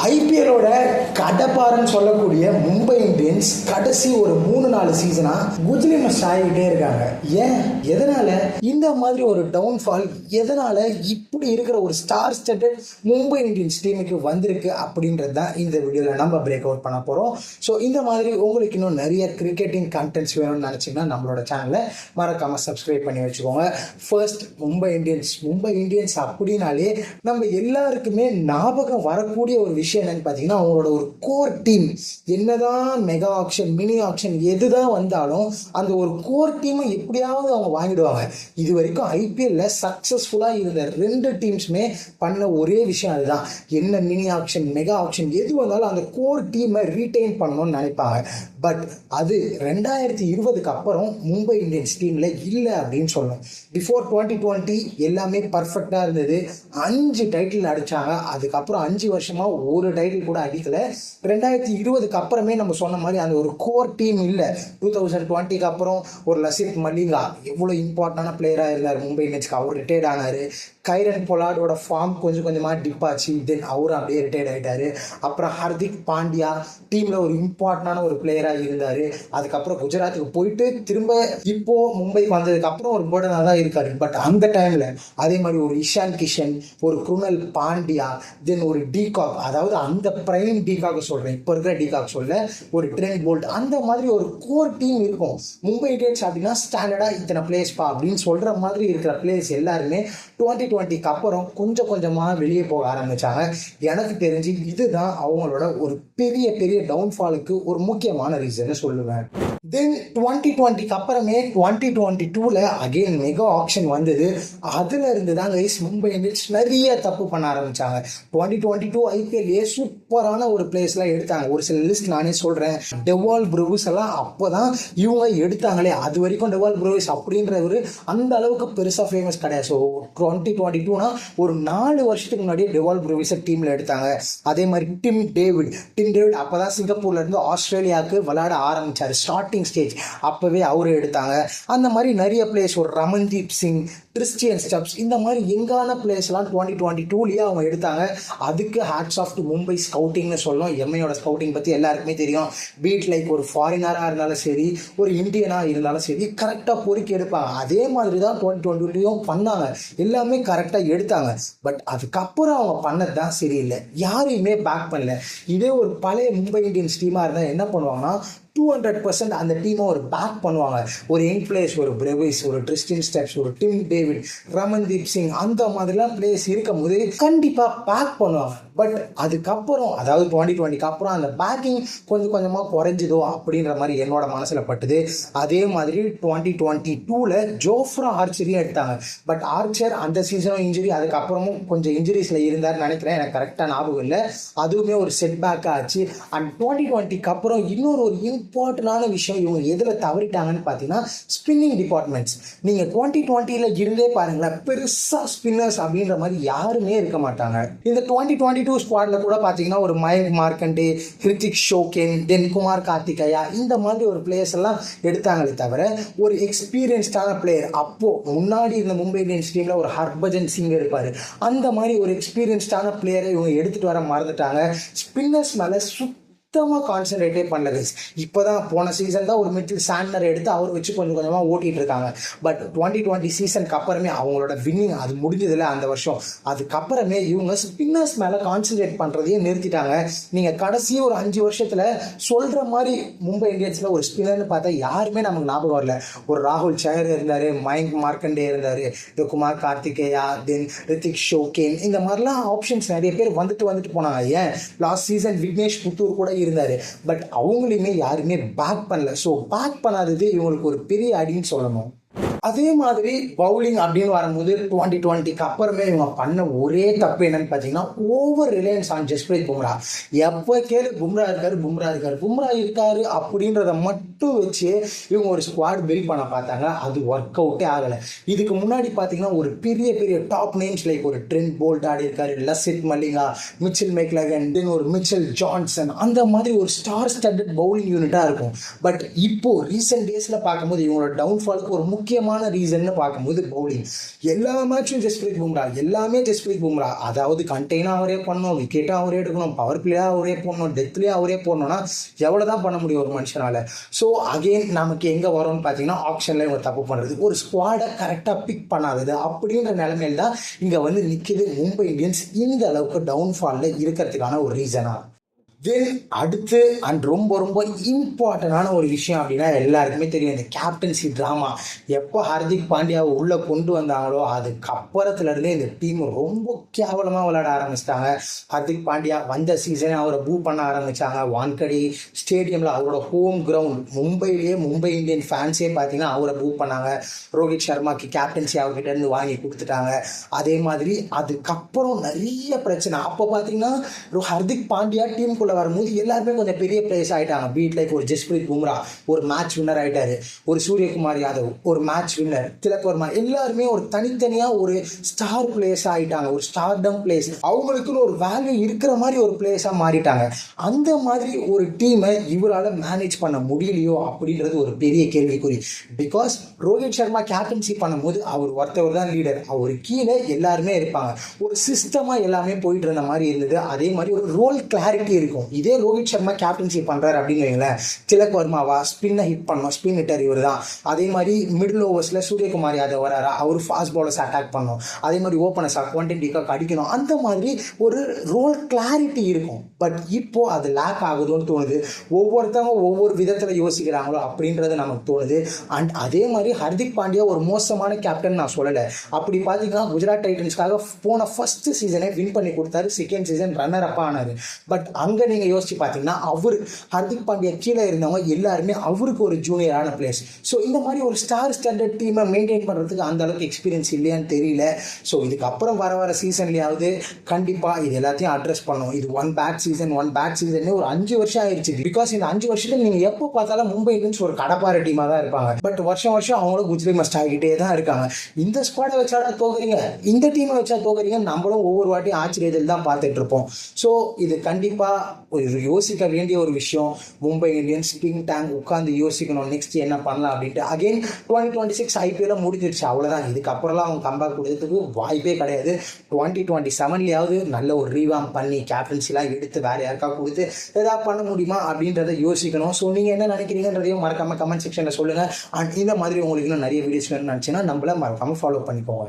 ஐபிஎலோட கடப்பாரன்னு சொல்லக்கூடிய மும்பை இந்தியன்ஸ் கடைசி ஒரு 3-4 சீசனா குஜிலிமஸ் ஆகிட்டே இருக்காங்க. ஏன், எதனால இந்த மாதிரி ஒரு டவுன்ஃபால், எதனால இப்படி இருக்கிற ஒரு ஸ்டார் ஸ்டட்டட் மும்பை இந்தியன்ஸ் டீமுக்கு வந்திருக்கு அப்படின்றது தான் இந்த வீடியோவில் நம்ம பிரேக் அவுட் பண்ண போகிறோம். ஸோ இந்த மாதிரி உங்களுக்கு இன்னும் நிறைய கிரிக்கெட்டிங் கண்டென்ட்ஸ் வேணும்னு நினச்சிங்கன்னா நம்மளோட சேனலை மறக்காமல் சப்ஸ்கிரைப் பண்ணி வச்சுக்கோங்க. ஃபர்ஸ்ட் மும்பை இந்தியன்ஸ் அப்படின்னாலே நம்ம எல்லாருக்குமே ஞாபகம் வரக்கூடிய ஒரு விஷயம் என்னன்னு பார்த்தீங்கன்னா, அவங்களோட ஒரு கோர் டீம். என்னதான் மெகா ஆக்ஷன், மினி ஆக்ஷன் எதுதான் வந்தாலும் அந்த ஒரு கோர் டீமை எப்படியாவது அவங்க வாங்கிடுவாங்க. இது வரைக்கும் ஐபிஎல்ல சக்சஸ்ஃபுல்லாக இருந்த 2 டீம்ஸுமே பண்ண ஒரே விஷயம் அதுதான். என்ன மினி ஆக்ஷன், மெகா ஆக்ஷன் எது வந்தாலும் அந்த கோர் டீமை ரீட்டைன் பண்ணணும்னு நினைப்பாங்க. பட் அது 2020க்கு அப்புறம் மும்பை இந்தியன்ஸ் டீமில் இல்லை அப்படின்னு சொல்லணும். பிஃபோர் 2020 எல்லாமே பர்ஃபெக்டாக இருந்தது. 5 டைட்டில் அடித்தாங்க. அதுக்கப்புறம் 5 வருஷமாக ஒரு டைட்டில் கூட அடிக்கல. 2020க்கு அப்புறமே நம்ம சொன்ன மாதிரி அந்த ஒரு கோர் டீம் இல்லை. 2020க்கு அப்புறம் ஒரு லசித் மலிங்கா எவ்வளோ இம்பார்ட்டண்டான பிளேயராக இருந்தார் மும்பை இந்தியன்ஸ்க்கு, அவர் ரிட்டையர்ட் ஆனார். கைரன் பொலார்டோட ஃபார்ம் கொஞ்சம் கொஞ்சமாக டிப் ஆச்சு. தென் அவரும் அப்படியே ரிட்டையர்ட் ஆகிட்டார். அப்புறம் ஹர்திக் பாண்டியா டீமில் ஒரு இம்பார்ட்டண்டான ஒரு பிளேயராக இருந்தார். அதுக்கப்புறம் குஜராத்துக்கு போயிட்டு திரும்ப இப்போ மும்பைக்கு வந்ததுக்கப்புறம் ஒரு பேர்டனாக தான் இருக்கார். பட் அந்த டைமில் அதே மாதிரி ஒரு இஷான் கிஷன், ஒரு குருணல் பாண்டியா, தென் ஒரு டீகாக், அதாவது அந்த பிரைம் டீகாக் சொல்கிறேன், இப்போ இருக்கிற டீகாக் சொல்ல, ஒரு ட்ரெண்ட் போல்ட், அந்த மாதிரி ஒரு கோர் டீம் இருக்கும். மும்பை இந்தியன்ஸ் அப்படின்னா ஸ்டாண்டர்டாக இத்தனை பிளேயர்ஸ்பா அப்படின்னு சொல்கிற மாதிரி இருக்கிற பிளேயர்ஸ் எல்லாருமே 2020க்கு அப்புறம் கொஞ்சம் கொஞ்சமாக வெளியே போக ஆரம்பித்தாங்க. எனக்கு தெரிஞ்சு இதுதான் அவங்களோட ஒரு பெரிய பெரிய டவுன்ஃபாலுக்கு ஒரு முக்கியமான ரீசன்னு சொல்லுவேன். தென் 2020க்கு அப்புறமே 2022ல் அகெயின் மெகா ஆக்ஷன் வந்தது. அதில் இருந்து தான் கைஸ் மும்பை இந்தியன்ஸ் நிறைய தப்பு பண்ண ஆரம்பித்தாங்க. 2022 ஐபிஎல்லே சூப்பரான ஒரு பிளேஸ்லாம் எடுத்தாங்க. ஒரு சில லிஸ்ட் நானே சொல்கிறேன். டெவால் ப்ரூவிஸ் எல்லாம் அப்போ தான் இவங்க எடுத்தாங்களே. அது வரைக்கும் டெவால் ப்ரூவிஸ் அப்படின்றவர் அந்த அளவுக்கு பெருசாக ஃபேமஸ் கிடையாது. ஸோ 2022னா ஒரு 4 வருஷத்துக்கு முன்னாடியே டெவால் ப்ரூவிஸை டீமில் எடுத்தாங்க. அதே மாதிரி டிம் டேவிட் அப்போ தான் சிங்கப்பூர்லேருந்து ஆஸ்திரேலியாவுக்கு விளையாட ஆரம்பித்தார். ஸ்டார்டிங் ஸ்டேஜ் அப்போவே அவரை எடுத்தாங்க. அந்த மாதிரி நிறைய பிளேயர்ஸ், ஒரு ரமன்தீப் சிங், கிறிஸ்டியன் ஸ்டப்ஸ், இந்த மாதிரி எங்கான பிளேயர்ஸ்லாம் 2022லேயே அவங்க எடுத்தாங்க. அதுக்கு ஹேட்ஸ் ஆஃப் டு மும்பை ஸ்கவுட்டிங்னு சொல்லணும். எம்ஐயோட ஸ்கவுட்டிங் பற்றி எல்லாருக்குமே தெரியும். பீட் லைக் ஒரு ஃபாரினராக இருந்தாலும் சரி, ஒரு இந்தியனாக இருந்தாலும் சரி, கரெக்டாக பொறுக்கி எடுப்பாங்க. அதே மாதிரி தான் 2022லேயும் பண்ணாங்க. எல்லாமே கரெக்டாக எடுத்தாங்க. பட் அதுக்கப்புறம் அவங்க பண்ணது தான் சரியில்லை. யாரையுமே பேக் பண்ணல. இதே ஒரு பழைய மும்பை இந்தியன்ஸ் டீமாக இருந்தால் என்ன பண்ணுவாங்கன்னா 200% அந்த டீமை ஒரு பேக் பண்ணுவாங்க. ஒரு யங் பிளேயர்ஸ், ஒரு பிரேவிஸ், ஒரு கிறிஸ்டியன் ஸ்டெப்ஸ், ஒரு டிம் டேவிட், ரமன்தீப் சிங், அந்த மாதிரிலாம் பிளேயர்ஸ் இருக்கும் போது கண்டிப்பாக பேக் பண்ணுவாங்க. பட் அதுக்கப்புறம், அதாவது 2020க்கு அப்புறம் அந்த பேக்கிங் கொஞ்சம் கொஞ்சமாக குறைஞ்சிதோ அப்படின்ற மாதிரி என்னோட மனசில் பட்டுது. அதே மாதிரி 2022ல் ஜோஃப்ரா ஆர்ச்சரையும் எடுத்தாங்க. பட் ஆர்ச்சர் அந்த சீசனும் இன்ஜுரி, அதுக்கப்புறமும் கொஞ்சம் இன்ஜுரிஸில் இருந்தார் நினைக்கிறேன். எனக்கு கரெக்டாக ஞாபகம் இல்லை. அதுவுமே ஒரு செட் பேக்காக ஆச்சு. அண்ட் 2020க்கு அப்புறம் இன்னொரு இம்பார்ட்டன்டான விஷயம் இவங்க எதில் தவறிட்டாங்கன்னு பார்த்தீங்கன்னா ஸ்பின்னிங் டிபார்ட்மெண்ட்ஸ். நீங்கள் 2020ல் இருந்தே பாருங்களேன், பெருசாக ஸ்பின்னர்ஸ் அப்படின்ற மாதிரி யாருமே இருக்க மாட்டாங்க. இந்த 2022 ஸ்குவாடில் கூட பார்த்தீங்கன்னா ஒரு மயங்க் மார்க்கண்டே, ஹிருத்திக் ஷோகேன், தென் குமார் கார்த்திகேயா, இந்த மாதிரி ஒரு பிளேயர்ஸ் எல்லாம் எடுத்தாங்களே தவிர ஒரு எக்ஸ்பீரியன்ஸ்டான பிளேயர், அப்போது முன்னாடி இருந்த மும்பை இந்தியன்ஸ் டீமில் ஒரு ஹர்பஜன் சிங் இருப்பார், அந்த மாதிரி ஒரு எக்ஸ்பீரியன்ஸ்டான பிளேயரை இவங்க எடுத்துகிட்டு வர மறந்துட்டாங்க. ஸ்பின்னர்ஸ் மேலே சுத்தமாக கான்சன்ட்ரேட்டே பண்ணல. இப்போ தான் போன சீசன் தான் ஒரு மிடில் சாண்டர் எடுத்து அவர் வச்சு கொஞ்சம் கொஞ்சமாக ஓட்டிகிட்டு இருக்காங்க. பட் 2020 சீசனுக்கு அப்புறமே அவங்களோட வின்னிங் அது முடிஞ்சதில்ல அந்த வருஷம். அதுக்கப்புறமே இவங்க ஸ்பின்னர்ஸ் மேலே கான்சன்ட்ரேட் பண்ணுறதையும் நிறுத்திட்டாங்க. நீங்கள் கடைசி ஒரு 5 வருஷத்தில் சொல்கிற மாதிரி மும்பை இந்தியன்ஸில் ஒரு ஸ்பின்னர்னு பார்த்தா யாருமே நமக்கு ஞாபகம் வரல. ஒரு ராகுல் சஹர் இருந்தார், மயங்க் மார்க்கண்டே இருந்தார், குமார் கார்த்திகேயா, தென் ரித்திக் ஷோகேன், இந்த மாதிரிலாம் ஆப்ஷன்ஸ் நிறைய பேர் வந்துட்டு போனாங்க. ஏன் லாஸ்ட் சீசன் விக்னேஷ் புத்தூர் கூட இருந்தாரு. பட் அவங்களையுமே யாருமே பேக் பண்ணல. ஸோ பேக் பண்ணாதது இவங்களுக்கு ஒரு பெரிய அடின்னு சொல்லணும். அதே மாதிரி பவுலிங் அப்படின்னு வரும்போது 2020க்கு அப்புறமே இவங்க பண்ண ஒரே தப்பு என்னன்னு பார்த்தீங்கன்னா over Reliance on Jasprit Bumrah. எப்போ கேளு பும்ரா இருக்காரு அப்படின்றத மட்டும் வச்சு இவங்க ஒரு ஸ்குவாட் பில்ட் பண்ண பார்த்தாங்க. அது ஒர்க் அவுட்டே ஆகலை. இதுக்கு முன்னாடி பார்த்தீங்கன்னா ஒரு பெரிய பெரிய டாப் நேம்ஸ் லைக் ஒரு ட்ரெண்ட் போல்ட் ஆடி இருக்காரு, லசித் மலிங்கா, மிச்சல் மெக்லகன், தென் ஒரு மிச்சல் ஜான்சன், அந்த மாதிரி ஒரு ஸ்டார் ஸ்டட்டட் பவுலிங் யூனிட்டாக இருக்கும். பட் இப்போ ரீசெண்ட் டேஸில் பார்க்கும்போது இவங்களோட டவுன்ஃபாலுக்கு ஒரு முக்கியமான முக்கியமான ரீசன்னு பார்க்கும்போது பவுலிங். எல்லா மேட்சும் ஜஸ்பிரீத் பும்ரா, எல்லாமே ஜஸ்பிரீத் பும்ரா. அதாவது கண்டெய்னாக அவரே பண்ணணும், விக்கெட்டாக அவரே எடுக்கணும், பவர் பிளேயாக அவரே போடணும், டெத்லேயே அவரே போடணும்னா எவ்வளோ தான் பண்ண முடியும் ஒரு மனுஷனால். ஸோ அகெயின் நமக்கு எங்கே வரோம்னு பார்த்தீங்கன்னா ஆப்ஷனில் இவங்க தப்பு பண்ணுறது, ஒரு ஸ்குவாடை கரெக்டாக பிக் பண்ணாதது அப்படின்ற நிலைமையில் தான் இங்கே வந்து நிற்கிது மும்பை இந்தியன்ஸ் இந்த அளவுக்கு டவுன்ஃபாலில் இருக்கிறதுக்கான ஒரு ரீசனாக. தென் அடுத்து அண்ட் ரொம்ப ரொம்ப இம்பார்ட்டண்டான ஒரு விஷயம் அப்படின்னா எல்லாருக்குமே தெரியும், இந்த கேப்டன்சி ட்ராமா. எப்போ ஹார்திக் பாண்டியாவை உள்ளே கொண்டு வந்தாங்களோ அதுக்கப்புறத்துலேருந்தே இந்த டீம் ரொம்ப கேவலமாக விளையாட ஆரம்பிச்சிட்டாங்க. ஹார்திக் பாண்டியா வந்த சீசனே அவரை பூ பண்ண ஆரம்பித்தாங்க. வான்கடே ஸ்டேடியமில் அவரோட ஹோம் கிரவுண்ட் மும்பையிலேயே மும்பை இந்தியன் ஃபேன்ஸே பார்த்தீங்கன்னா அவரை பூ பண்ணாங்க. ரோஹித் சர்மாக்கு கேப்டன்சி அவர்கிட்டேருந்து வாங்கி கொடுத்துட்டாங்க. அதே மாதிரி அதுக்கப்புறம் நிறைய பிரச்சனை. அப்போ பார்த்தீங்கன்னா ஹார்திக் பாண்டியா டீமுக்குள்ள வரும்போது எல்லாருமே கொஞ்சம் பெரிய பிளேயர்ஸ் ஆகிட்டாங்க. பீட் லைக் ஒரு ஜஸ்பிரீத் பும்ரா ஒரு மேட்ச் வின்னர் ஆகிட்டாரு, ஒரு சூரியகுமார் யாதவ் ஒரு மேட்ச் வின்னர், திலக் வர்மா எல்லாருமே ஒரு தனித்தனியாக ஒரு ஸ்டார் பிளேயர்ஸ் ஆகிட்டாங்க, ஒரு ஸ்டார்டம் பிளேயர்ஸ், அவங்களுக்குன்னு ஒரு வேல்யூ இருக்கிற மாதிரி ஒரு பிளேயர்ஸாக மாறிட்டாங்க. அந்த மாதிரி ஒரு டீமை இவரால் மேனேஜ் பண்ண முடியலையோ அப்படின்றது ஒரு பெரிய கேள்விக்குறி. பிகாஸ் ரோஹித் சர்மா கேப்டன்சி பண்ணும்போது அவர் ஒருத்தவர் தான் லீடர், அவர் கீழே எல்லாருமே இருப்பாங்க, ஒரு சிஸ்டமாக எல்லாமே போயிட்டு இருந்த மாதிரி இருந்தது. அதே மாதிரி ஒரு ரோல் கிளாரிட்டி இருக்கும். இதே ரோஹித் சர்மா கேப்டன்சி பண்றாரு அப்படின்னு வைங்களேன், திலக் வர்மாவா ஸ்பின்னை ஹிட் பண்ணணும், ஸ்பின் ஹிட்டர் இவர் தான். அதே மாதிரி மிடில் ஓவர்ஸில் சூரியகுமார் யாதவ் வராரா, அவர் ஃபாஸ்ட் பாலர்ஸ் அட்டாக் பண்ணணும். அதே மாதிரி ஓப்பனர்ஸாக குவான்டின் டிகாக் அடிக்கணும். அந்த மாதிரி ஒரு ரோல் கிளாரிட்டி இருக்கும். பட் இப்போ அது லேக் ஆகுதுன்னு தோணுது. ஒவ்வொருத்தவங்க ஒவ்வொரு விதத்தில் யோசிக்கிறாங்களோ அப்படின்றது நமக்கு தோணுது. அண்ட் அதே மாதிரி ஹர்திக் பாண்டியா ஒரு மோசமான கேப்டன் நான் சொல்லலை. அப்படி பார்த்தீங்கன்னா குஜராத் டைட்டன்ஸ்க்காக போன ஃபர்ஸ்ட் சீசனே வின் பண்ணி கொடுத்தாரு, செகண்ட் சீசன் ரன்னர் அப்பா ஆனார். பட் அங்கே நீங்கள் யோசிச்சு பார்த்தீங்கன்னா அவர் ஹர்திக் பாண்டியா கீழே இருந்தவங்க எல்லாருமே அவருக்கு ஒரு ஜூனியரான பிளேயர்ஸ். ஸோ இந்த மாதிரி ஒரு ஸ்டார் ஸ்டாண்டர்ட் டீமை மெயின்டைன் பண்ணுறதுக்கு அந்த அளவுக்கு எக்ஸ்பீரியன்ஸ் இல்லையான்னு தெரியல. ஸோ இதுக்கப்புறம் வர சீசன்லேயாவது கண்டிப்பாக இது எல்லாத்தையும் அட்ரஸ் பண்ணும். இது ஒன் பேட் சீசன் ஒரு 5 வருஷம் ஆயிடுச்சு. பிகாஸ் இந்த 5 வருஷத்தில் நீங்கள் எப்போ பார்த்தாலும் மும்பை இந்தியன்ஸ் ஒரு கடப்பார டீமாக தான் இருப்பாங்க. பட் வருஷம் அவங்களும் குஜ்லி மஸ்ட் ஆகிட்டே தான் இருக்காங்க. இந்த ஸ்குவாடை வச்சாடா தோக்குறீங்க, இந்த டீமை வச்சா தோக்குறீங்க, நம்மளும் ஒவ்வொரு வாட்டியும் ஆச்சரியத்தில் தான் பார்த்துட்டு இருப்போம். ஸோ இது கண்டிப்பாக ஒரு யோசிக்க வேண்டிய ஒரு விஷயம். மும்பை இந்தியன்ஸ் திங்க் டேங்க் உட்காந்து யோசிக்கணும் நெக்ஸ்ட் என்ன பண்ணலாம் அப்படின்ட்டு. அகெயின் 2026 ஐபிஎல் முடிஞ்சிருச்சு, அவ்வளோதான். இதுக்கப்புறம்லாம் அவங்க கம்பேக் கொடுத்ததுக்கு வாய்ப்பே கிடையாது. 2027 நல்ல ஒரு ரீவாம் பண்ணி கேப்டன்சிலாம் எடுத்து வேறு யாருக்கா கொடுத்து ஏதாவது பண்ண முடியுமா அப்படின்றத யோசிக்கணும். ஸோ நீங்கள் என்ன நினைக்கிறீங்கன்றதையும் மறக்காமல் கமெண்ட் செக்ஷனில் சொல்லுங்கள். அண்ட் இந்த மாதிரி உங்களுக்கு இன்னும் நிறைய வீடியோஸ் வேணும்னு நினச்சின்னா நம்மள மறக்காமல் ஃபாலோ பண்ணிக்கோங்க.